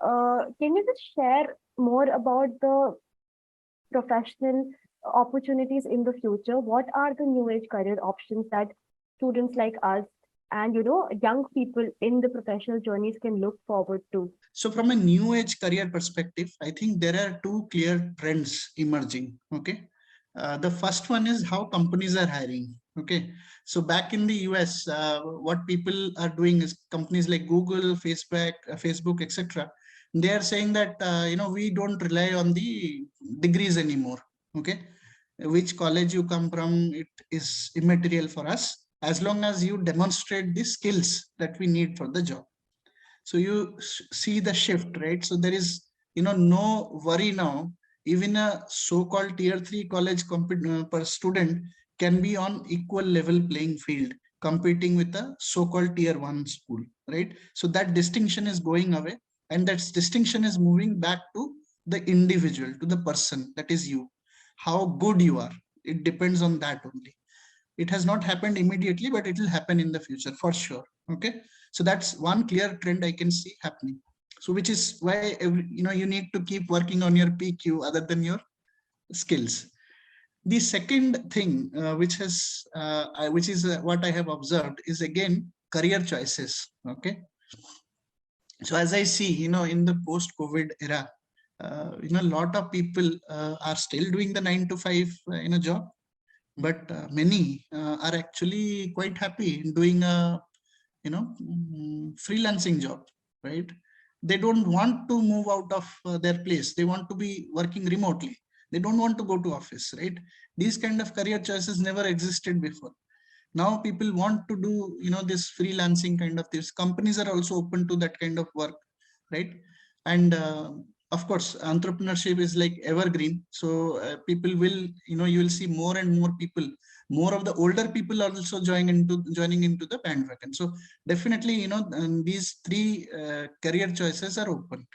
Can you just share more about the professional opportunities in the future? What are the new age career options that students like us and young people in the professional journeys can look forward to? So from a new age career perspective, I think there are two clear trends emerging. Okay. The first one is how companies are hiring. Okay. So back in the US, what people are doing is companies like Google, Facebook, etc. They are saying that, we don't rely on the degrees anymore. Okay. Which college you come from, it is immaterial for us as long as you demonstrate the skills that we need for the job. So you see the shift, right? So there is no worry now. Even a so-called tier 3 college per student can be on equal level playing field competing with a so-called tier 1 school, right? So that distinction is going away, and that distinction is moving back to the individual, to the person, that is you. How good you are, it depends on that only. It has not happened immediately, but it will happen in the future for sure. Okay, so that's one clear trend I can see happening. So which is why you need to keep working on your PQ other than your skills. The second thing which is what I have observed is again career choices. Okay, so as I see, in the post COVID era, a lot of people are still doing the 9 to 5 job, but many are actually quite happy in doing a freelancing job, right? They don't want to move out of their place. They want to be working remotely. They don't want to go to office, right? These kind of career choices never existed before. Now people want to do this freelancing kind of things. Companies are also open to that kind of work, right? And of course entrepreneurship is like evergreen, so people will you will see more and more people, more of the older people are also joining into the bandwagon. So definitely these three career choices are open.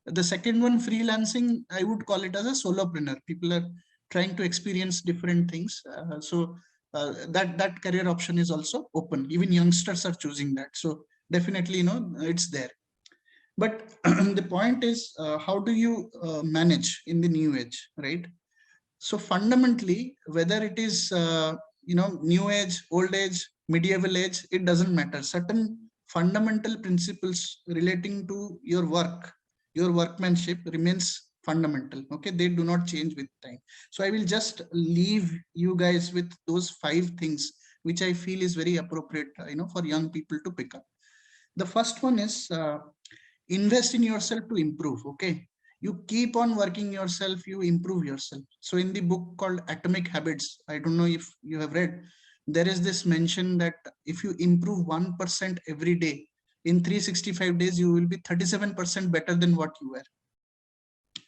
The second one, freelancing, I would call it as a solopreneur. People are trying to experience different things, so that career option is also open. Even youngsters are choosing that, so definitely it's there. But the point is, how do you manage in the new age, right? So fundamentally, whether it is new age, old age, medieval age, it doesn't matter. Certain fundamental principles relating to your work, your workmanship remains fundamental. Okay, they do not change with time. So I will just leave you guys with those 5 things which I feel is very appropriate, for young people to pick up. The first one is invest in yourself to improve. Okay, you keep on working yourself, you improve yourself. So in the book called Atomic Habits, I don't know if you have read, there is this mention that if you improve 1% every day, in 365 days you will be 37% better than what you were,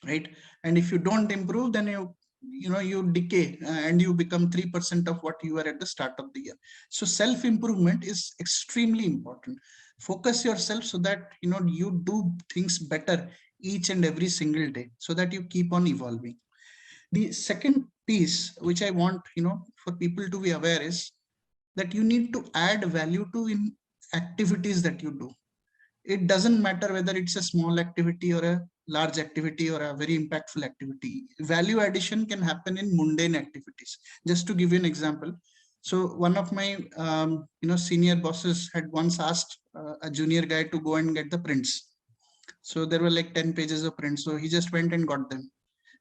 right? And if you don't improve, then you decay and you become 3% of what you were at the start of the year. So self improvement is extremely important. Focus yourself so that you do things better each and every single day, so that you keep on evolving. The second piece which I want for people to be aware is that you need to add value to in activities that you do. It doesn't matter whether it's a small activity or a large activity or a very impactful activity. Value addition can happen in mundane activities. Just to give you an example, so one of my senior bosses had once asked a junior guy to go and get the prints. So there were like 10 pages of prints, so he just went and got them.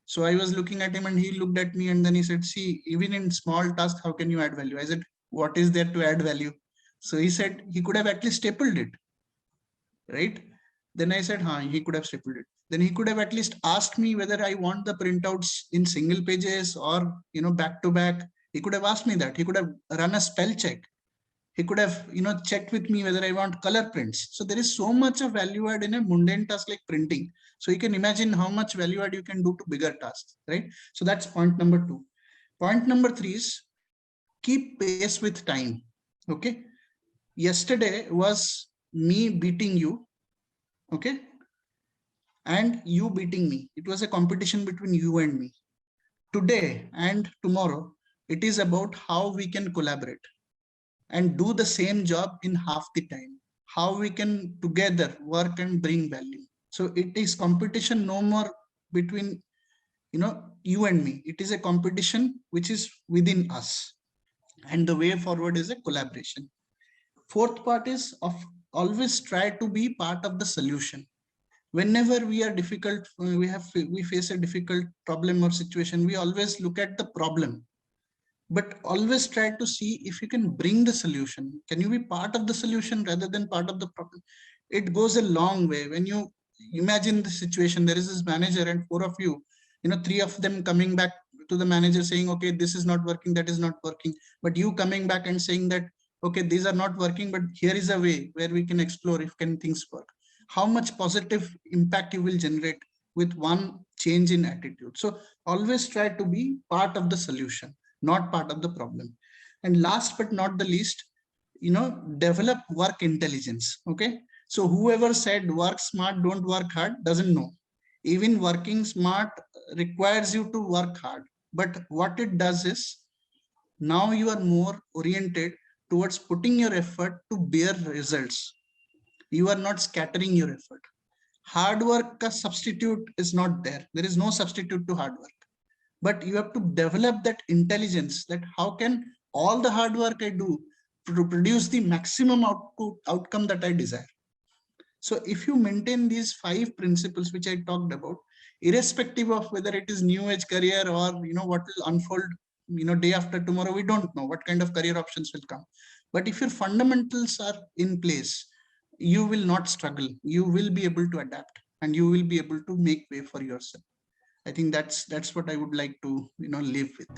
So I was looking at him and he looked at me and then he said, see, even in small tasks, how can you add value? I said, what is there to add value? So he said he could have at least stapled it, right? Then I said, he could have stapled it. Then he could have at least asked me whether I want the printouts in single pages or, back to back. He could have asked me that. He could have run a spell check. He could have, checked with me whether I want color prints. So there is so much of value add in a mundane task like printing. So you can imagine how much value add you can do to bigger tasks, right? So that's point number 2. Point number 3 is keep pace with time. Okay. Yesterday was me beating you, okay, and you beating me. It was a competition between you and me. Today and tomorrow, it is about how we can collaborate and do the same job in half the time, how we can together work and bring value. So it is competition no more between you and me. It is a competition which is within us, and the way forward is a collaboration. Fourth part is of always try to be part of the solution. Whenever we are difficult, we face a difficult problem or situation, we always look at the problem, but always try to see if you can bring the solution. Can you be part of the solution rather than part of the problem? It goes a long way. When you imagine the situation, there is this manager and four of you, three of them coming back to the manager saying, okay, this is not working, that is not working, but you coming back and saying that, okay, these are not working, but here is a way where we can explore if can things work. How much positive impact you will generate with one change in attitude. So always try to be part of the solution, not part of the problem. And last but not the least, develop work intelligence. Okay, so whoever said work smart, don't work hard, doesn't know. Even working smart requires you to work hard, but what it does is now you are more oriented towards putting your effort to bear results. You are not scattering your effort. Hard work, a substitute is not there. There is no substitute to hard work, but you have to develop that intelligence, that how can all the hard work I do to produce the maximum outcome that I desire. So if you maintain these 5 principles which I talked about, irrespective of whether it is new age career or what will unfold day after tomorrow, we don't know what kind of career options will come. But if your fundamentals are in place, you will not struggle. You will be able to adapt and you will be able to make way for yourself. I think that's what I would like to live with.